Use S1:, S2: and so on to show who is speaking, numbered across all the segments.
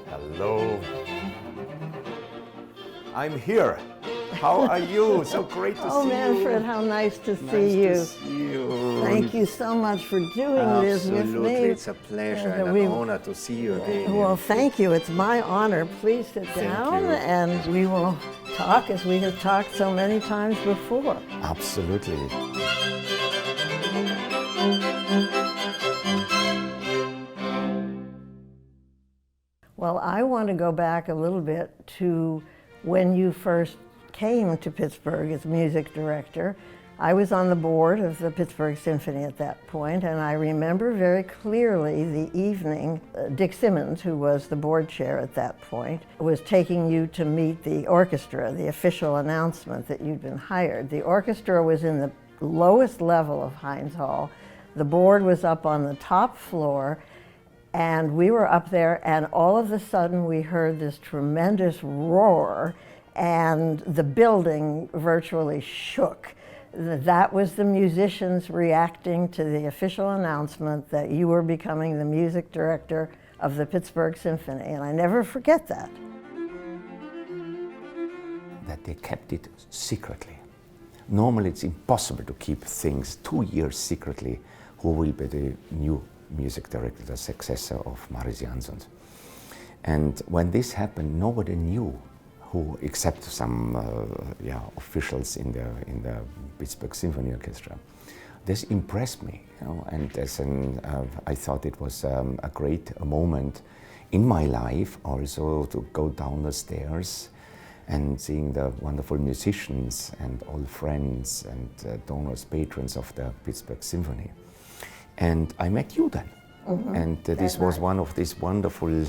S1: Hello. I'm here. How are you? So great to see you.
S2: Oh, Manfred, how nice to see you.
S1: Nice to see you.
S2: Thank you so much for doing this with me.
S1: Absolutely, it's a pleasure and an honor to see you again.
S2: Well, thank you. It's my honor. Please sit down and we will talk as we have talked so many times before.
S1: Absolutely.
S2: Well, I want to go back a little bit to when you first came to Pittsburgh as music director. I was on the board of the Pittsburgh Symphony at that point, and I remember very clearly the evening Dick Simmons, who was the board chair at that point, was taking you to meet the orchestra, the official announcement that you'd been hired. The orchestra was in the lowest level of Heinz Hall. The board was up on the top floor, and we were up there, and all of a sudden we heard this tremendous roar, and the building virtually shook. That was the musicians reacting to the official announcement that you were becoming the music director of the Pittsburgh Symphony, and I never forget that.
S3: That they kept it secretly. Normally it's impossible to keep things 2 years secretly who will be the new music director, the successor of Maris Jansons. And when this happened, nobody knew who, except some officials in the Pittsburgh Symphony Orchestra. This impressed me, you know, and I thought it was a great moment in my life also to go down the stairs and seeing the wonderful musicians and old friends and donors, patrons of the Pittsburgh Symphony. And I met you then. Mm-hmm. And this was one of these wonderful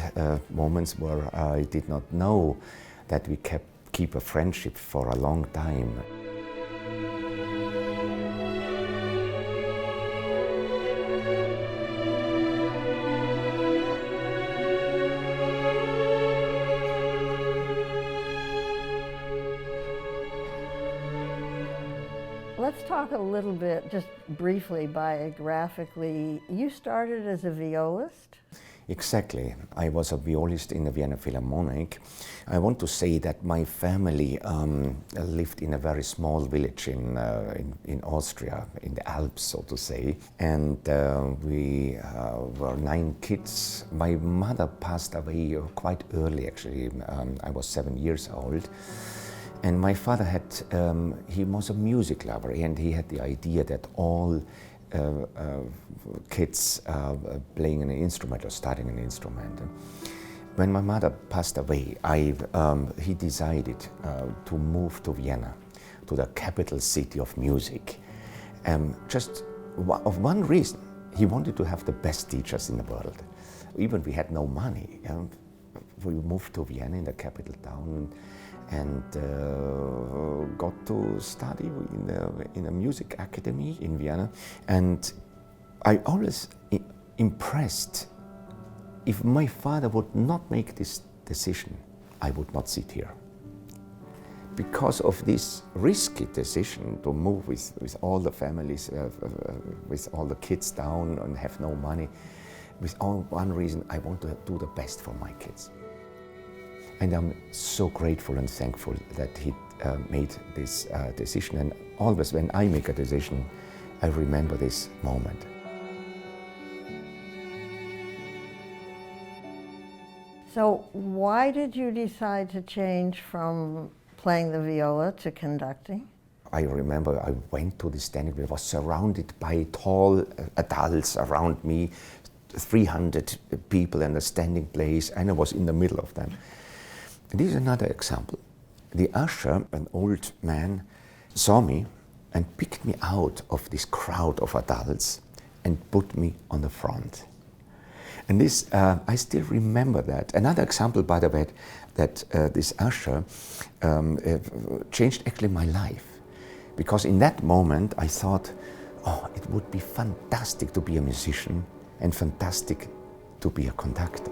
S3: moments where I did not know that we keep a friendship for a long time.
S2: Let's talk a little bit, just briefly, biographically. You started as a violist?
S3: Exactly. I was a violist in the Vienna Philharmonic. I want to say that my family lived in a very small village in Austria, in the Alps, so to say. And we were 9 kids. My mother passed away quite early, actually. I was 7 years old. And my father he was a music lover, and he had the idea that all kids playing an instrument or studying an instrument. When my mother passed away, he decided to move to Vienna, to the capital city of music. Just of one reason, he wanted to have the best teachers in the world. Even we had no money, we moved to Vienna, in the capital town, and got to study in a music academy in Vienna. And I always impressed, if my father would not make this decision, I would not sit here. Because of this risky decision to move with all the families, with all the kids down and have no money, with one reason, I want to do the best for my kids. And I'm so grateful and thankful that he made this decision. And always when I make a decision, I remember this moment.
S2: So why did you decide to change from playing the viola to conducting?
S3: I remember I went to the standing, I was surrounded by tall adults around me, 300 people in a standing place, and I was in the middle of them. This is another example. The usher, an old man, saw me and picked me out of this crowd of adults and put me on the front. And this, I still remember that. Another example, by the way, that this usher changed actually my life. Because in that moment I thought, oh, it would be fantastic to be a musician and fantastic to be a conductor.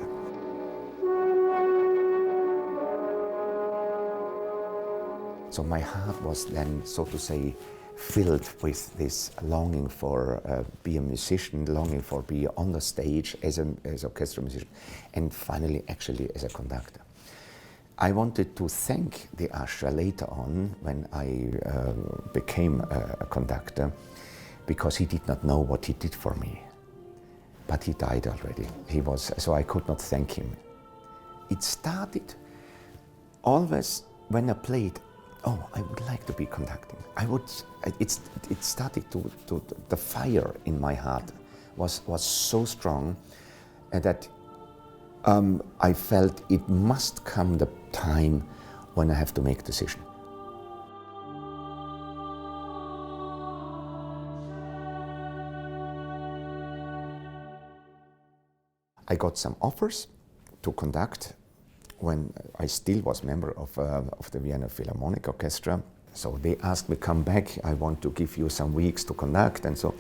S3: So my heart was then, so to say, filled with this longing for be a musician, longing for be on the stage as orchestra musician, and finally actually as a conductor. I wanted to thank the usher later on when I became a conductor, because he did not know what he did for me. But he died already. So I could not thank him. It started always when I played, oh, I would like to be conducting. It started the fire in my heart was so strong that I felt it must come the time when I have to make a decision. I got some offers to conduct when I still was member of the Vienna Philharmonic Orchestra. So they asked me, come back, I want to give you some weeks to conduct. And so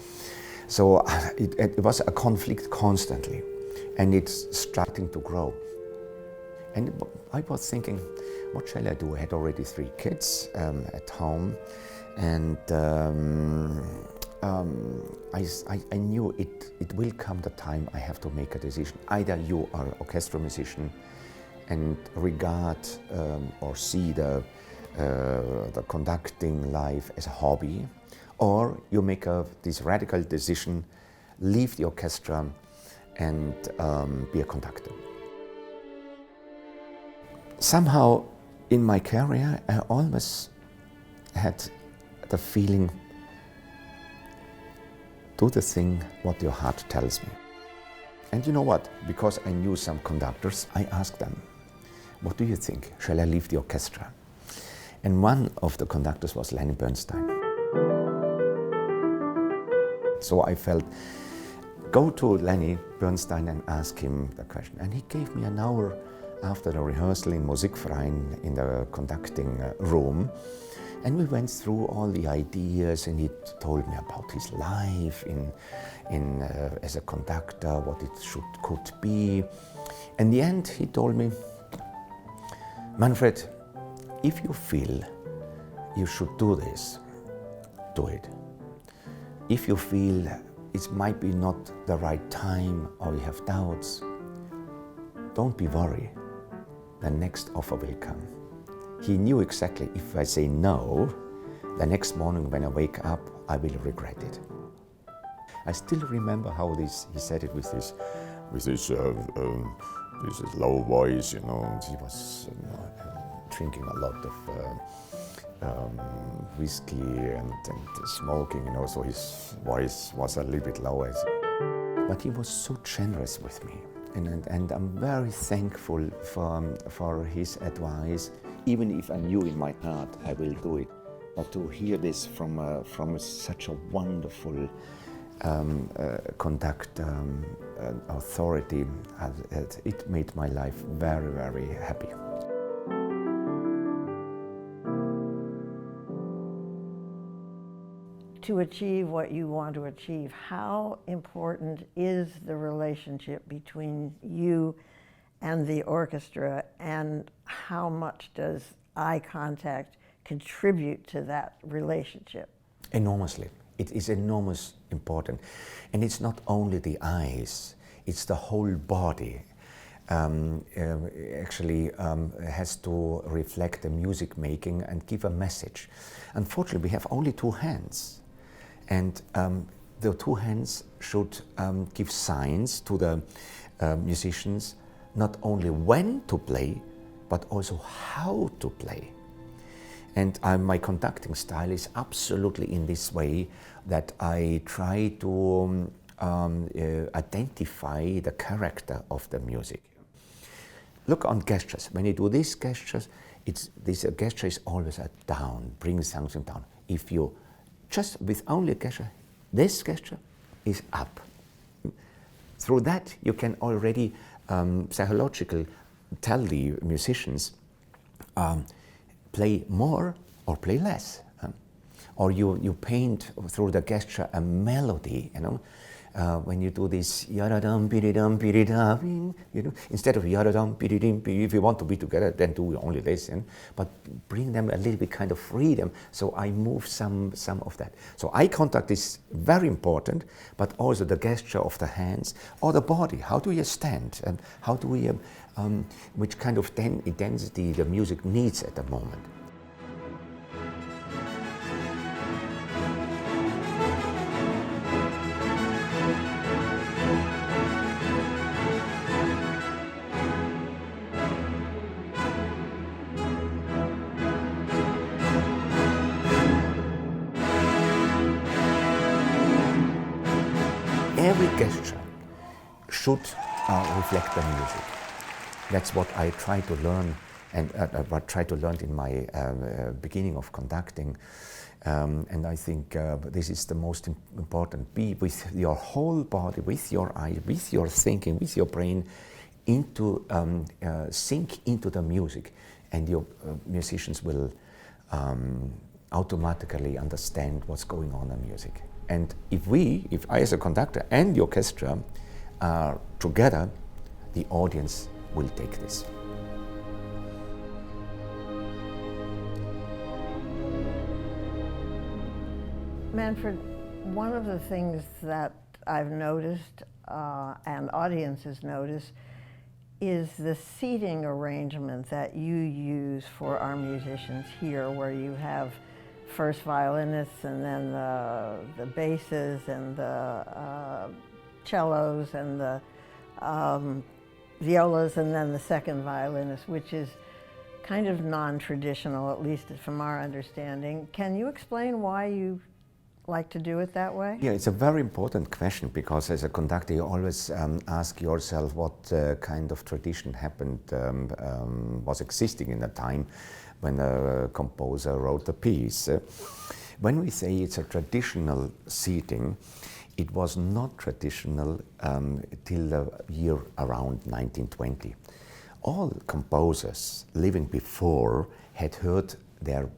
S3: it was a conflict constantly, and it's starting to grow. And I was thinking, what shall I do? I had already 3 kids at home, and I knew it will come the time I have to make a decision. Either you are an orchestra musician and regard or see the conducting life as a hobby, or you make this radical decision, leave the orchestra and be a conductor. Somehow in my career I always had the feeling, do the thing what your heart tells me. And you know what? Because I knew some conductors, I asked them, what do you think? Shall I leave the orchestra? And one of the conductors was Lenny Bernstein. So I felt, go to Lenny Bernstein and ask him the question. And he gave me an hour after the rehearsal in Musikverein in the conducting room. And we went through all the ideas, and he told me about his life as a conductor, what it could be. In the end, he told me, Manfred, if you feel you should do this, do it. If you feel it might be not the right time or you have doubts, don't be worried. The next offer will come. He knew exactly if I say no, the next morning when I wake up, I will regret it. I still remember how he said it with this low voice, you know. He was drinking a lot of whiskey and smoking, you know, so his voice was a little bit lower. But he was so generous with me, and I'm very thankful for his advice. Even if I knew in my heart I will do it, but to hear this from such a wonderful conductor, authority, it made my life very, very happy.
S2: To achieve what you want to achieve, how important is the relationship between you and the orchestra, and how much does eye contact contribute to that relationship?
S3: Enormously. It is enormous important. And it's not only the eyes, it's the whole body. Actually has to reflect the music making and give a message. Unfortunately, we have only 2 hands. And the 2 hands should give signs to the musicians, not only when to play, but also how to play. And my conducting style is absolutely in this way, that I try to identify the character of the music. Look on gestures. When you do these gestures, this gesture is always a down, bring something down. If you just with only a gesture, this gesture is up. Through that, you can already psychologically tell the musicians play more or play less, or you paint through the gesture a melody, you know, when you do this yada-dum, bidi-dum, bidi-dum, you know, instead of yada-dum, bidi-dim, if you want to be together, then do only this, but bring them a little bit kind of freedom, so I move some of that. So eye contact is very important, but also the gesture of the hands or the body. How do you stand, and how do we, which kind of intensity the music needs at the moment. Every gesture should reflect the music. That's what I try to learn, and what I try to learn in my beginning of conducting. And I think this is the most important. Be with your whole body, with your eye, with your thinking, with your brain, into sink into the music, and your musicians will automatically understand what's going on in music. And if I as a conductor and the orchestra are together, the audience will take this.
S2: Manfred, one of the things that I've noticed and audiences notice is the seating arrangement that you use for our musicians here, where you have first violinists and then the basses and the cellos and the violas and then the second violinist, which is kind of non-traditional, at least from our understanding. Can you explain why you like to do it that way?
S3: Yeah, it's a very important question, because as a conductor you always ask yourself what kind of tradition happened, was existing in the time when a composer wrote a piece. When we say it's a traditional seating, it was not traditional till the year around 1920. All composers living before had heard their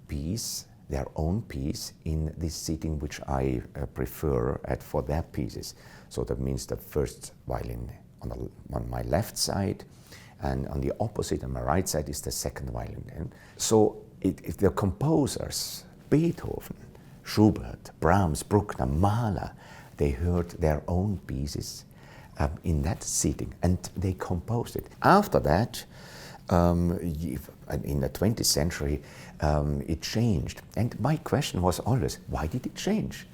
S3: piece, their own piece, in this seating which I prefer for their pieces. So that means the first violin on my left side, and on the opposite, on my right side, is the second violin. So if the composers, Beethoven, Schubert, Brahms, Bruckner, Mahler, they heard their own pieces in that seating, and they composed it. After that, in the 20th century, it changed. And my question was always, why did it change?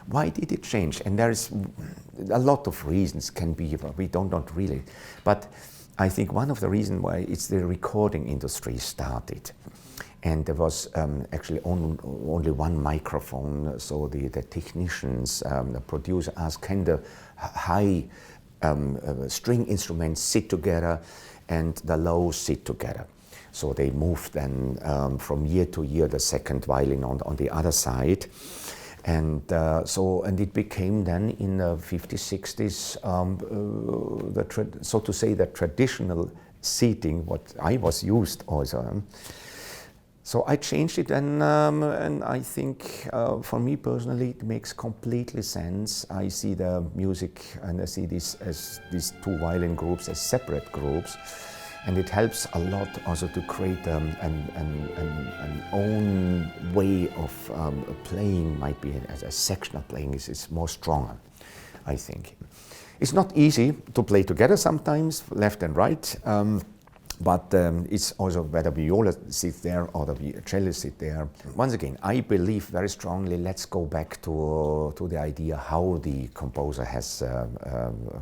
S3: Why did it change? And there is a lot of reasons, can be, we don't know really. But I think one of the reasons why it's the recording industry started. And there was actually only one microphone, so the technicians, the producer asked, can the high string instruments sit together and the low sit together? So they moved then from year to year the second violin on the other side. And and it became then in the 50s, 60s, so to say, the traditional seating, what I was used also. So I changed it, and I think for me personally it makes completely sense. I see the music and I see this as these two violin groups as separate groups, and it helps a lot also to create an own way of playing. Might be as a sectional playing is more stronger, I think. It's not easy to play together sometimes, left and right. But it's also whether viola sit there or the cello sit there. Once again, I believe very strongly, let's go back to the idea how the composer has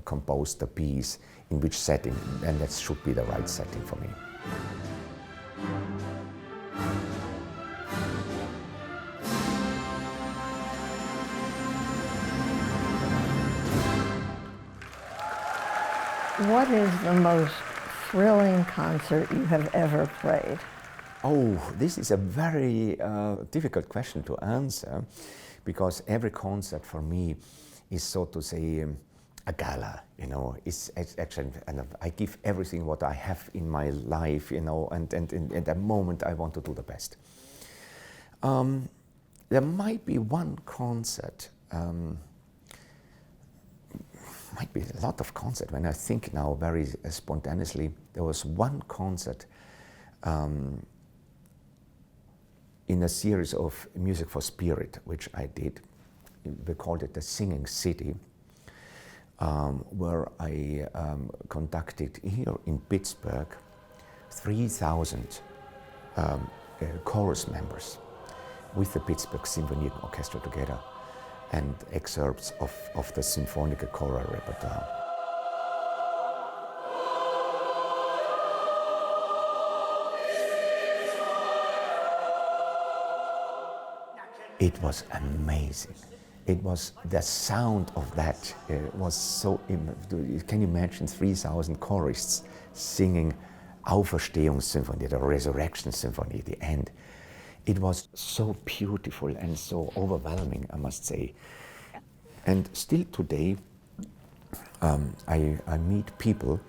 S3: composed the piece, in which setting, and that should be the right setting for me.
S2: What is the most thrilling concert you have ever played?
S3: Oh, this is a very difficult question to answer, because every concert for me is, so to say, a gala, you know. It's actually, and I give everything what I have in my life, you know, and at that moment I want to do the best. There might be one concert might be a lot of concerts. When I think now very spontaneously, there was one concert in a series of Music for Spirit, which I did. We called it the Singing City, where I conducted here in Pittsburgh 3,000 chorus members with the Pittsburgh Symphony Orchestra together, and excerpts of the symphonic choral repertoire. It was amazing. It was the sound of that was so. Can you imagine 3,000 chorists singing Auferstehungssymphony, the Resurrection Symphony, the end? It was so beautiful and so overwhelming, I must say. And still today, I meet people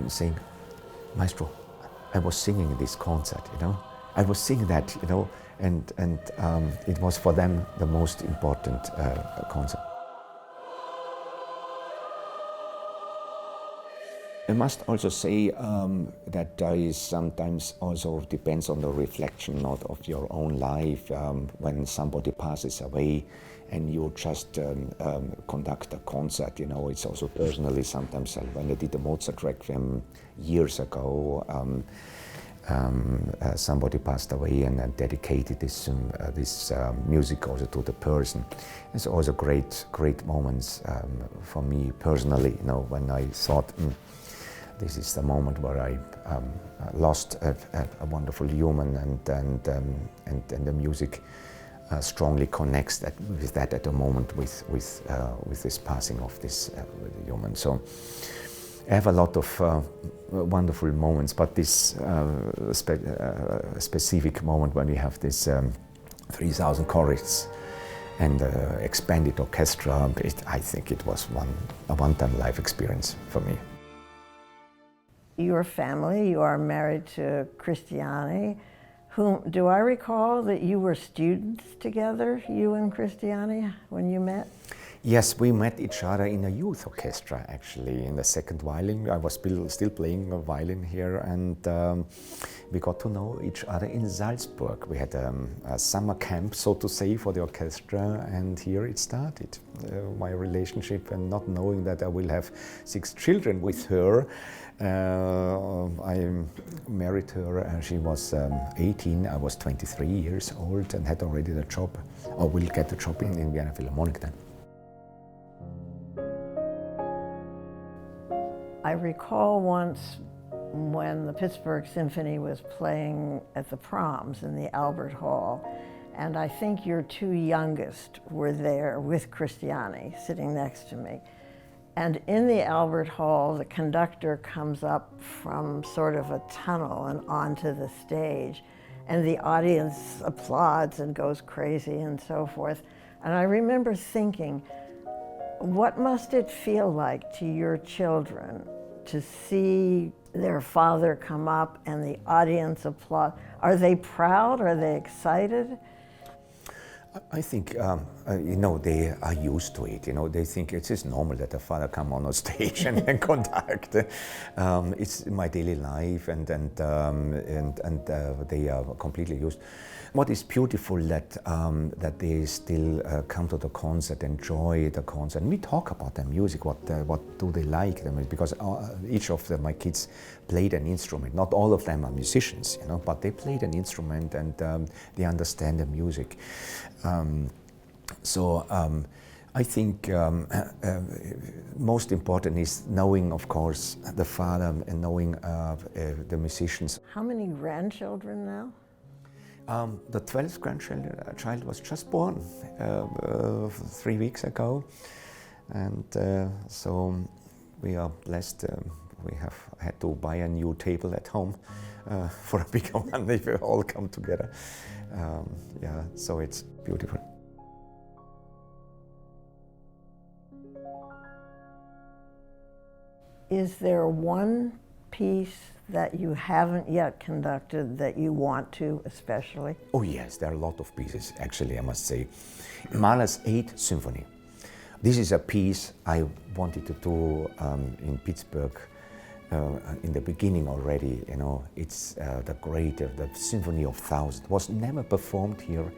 S3: saying, "Maestro, I was singing this concert, you know. I was singing that, you know." And it was for them the most important concert. I must also say that there is sometimes also depends on the reflection of your own life. When somebody passes away and you just conduct a concert, you know, it's also personally sometimes when I did the Mozart Requiem years ago, somebody passed away and dedicated this music also to the person. It's also great moments for me personally, you know, when I thought this is the moment where I lost a wonderful human, and the music strongly connects with that at the moment with this passing of this human. So I have a lot of wonderful moments, but this specific moment when we have this 3,000 chorists and expanded orchestra, I think it was a one-time life experience for me.
S2: Your family, you are married to Christiane, whom, do I recall that you were students together, you and Christiane, when you met?
S3: Yes, we met each other in a youth orchestra, actually, in the second violin. I was still playing a violin here, and we got to know each other in Salzburg. We had a summer camp, so to say, for the orchestra, and here it started, my relationship, and not knowing that I will have 6 children with her. I married her, she was 18, I was 23 years old, and had already the job, or will get the job in Vienna Philharmonic then.
S2: I recall once when the Pittsburgh Symphony was playing at the proms in the Albert Hall, and I think your 2 youngest were there with Christiane sitting next to me. And in the Albert Hall, the conductor comes up from sort of a tunnel and onto the stage, and the audience applauds and goes crazy and so forth. And I remember thinking, what must it feel like to your children to see their father come up and the audience applaud? Are they proud? Are they excited?
S3: I think, you know, they are used to it. You know, they think it is normal that a father come on a stage and conduct. It's my daily life, and they are completely used. What is beautiful that they still come to the concert, enjoy the concert. And we talk about the music. What do they like? Because each of my kids played an instrument. Not all of them are musicians, you know, but they played an instrument, and they understand the music. I think most important is knowing, of course, the father and knowing the musicians.
S2: How many grandchildren now?
S3: The 12th grandchild was just born 3 weeks ago, and so we are blessed. We have had to buy a new table at home for a bigger one if we all come together. Yeah, so it's beautiful.
S2: Is there one piece that you haven't yet conducted that you want to especially?
S3: Oh yes, there are a lot of pieces, actually, I must say. Mahler's 8th Symphony. This is a piece I wanted to do in Pittsburgh in the beginning already. You know, it's the Symphony of Thousands. Was never performed here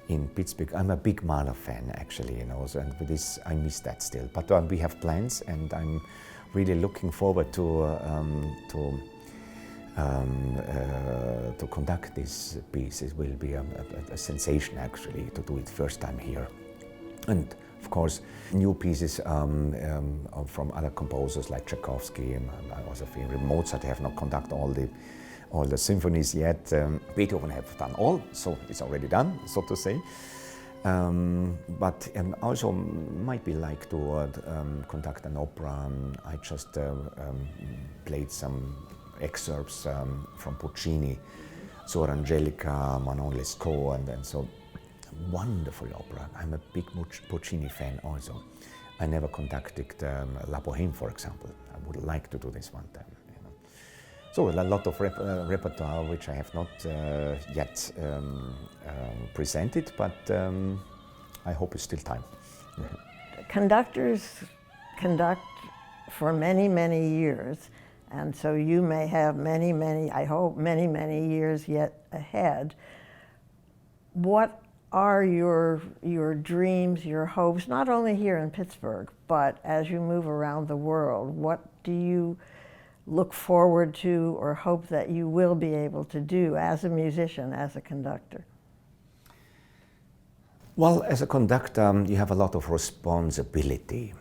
S3: in Pittsburgh. I'm a big Mahler fan, actually, you know, so, and with this I miss that still. But we have plans, and I'm really looking forward to conduct this piece. It will be a sensation, actually, to do it first time here. And of course, new pieces from other composers like Tchaikovsky, and I also favorite Mozart. I have not conducted all the symphonies yet. Beethoven have done all, so it's already done, so to say. But also might be like to conduct an opera. I just played some excerpts from Puccini, Suor Angelica, Manon Lescaut, and so wonderful opera. I'm a big Puccini fan also. I never conducted La Bohème, for example. I would like to do this one time. You know. So a lot of repertoire which I have not yet presented, but I hope it's still time.
S2: Conductors conduct for many, many years, and so you may have many, I hope, many years yet ahead. What are your dreams, your hopes, not only here in Pittsburgh, but as you move around the world? What do you look forward to or hope that you will be able to do as a musician, as a conductor?
S3: Well, as a conductor, you have a lot of responsibility.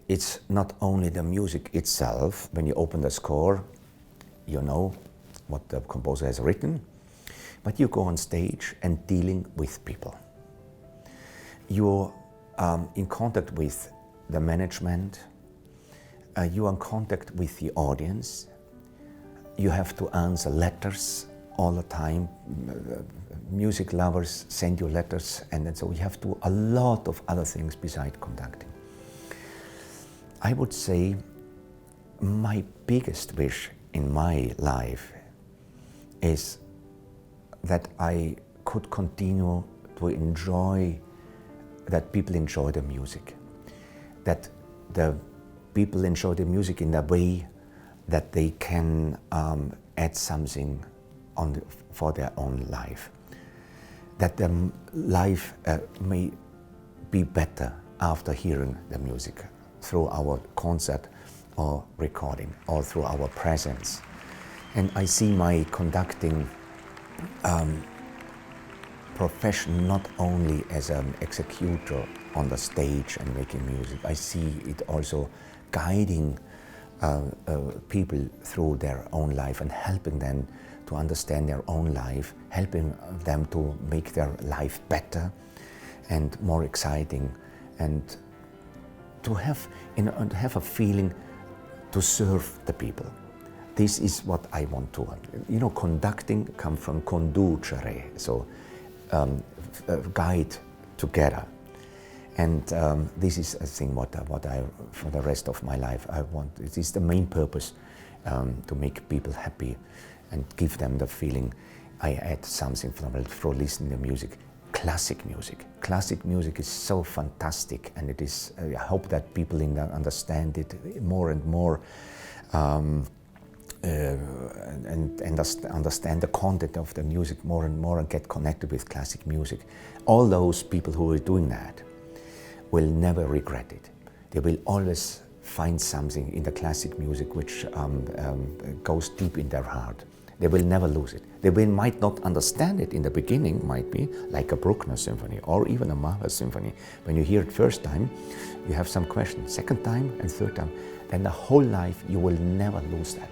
S3: It's not only the music itself. When you open the score, you know what the composer has written. But you go on stage and dealing with people. You're in contact with the management. You are in contact with the audience. You have to answer letters all the time. Music lovers send you letters, and so you have to do a lot of other things besides conducting. I would say my biggest wish in my life is that I could continue to enjoy, that people enjoy the music, that the people enjoy the music in a way that they can add something for their own life, that their life may be better after hearing the music through our concert or recording or through our presence. And I see my conducting profession not only as an executor on the stage and making music. I see it also guiding people through their own life and helping them to understand their own life, helping them to make their life better and more exciting, and to have a feeling to serve the people. This is what I want to. You know, conducting comes from conducere, so guide together. And this is a thing what I, for the rest of my life, I want. It is the main purpose, to make people happy and give them the feeling I add something for listening to music. Classic music. Classic music is so fantastic, and it is. I hope that people understand it more and more. And understand the content of the music more and more and get connected with classic music. All those people who are doing that will never regret it. They will always find something in the classic music which goes deep in their heart. They will never lose it. They might not understand it in the beginning, might be like a Bruckner symphony or even a Mahler symphony. When you hear it first time, you have some questions. Second time and third time, then the whole life you will never lose that.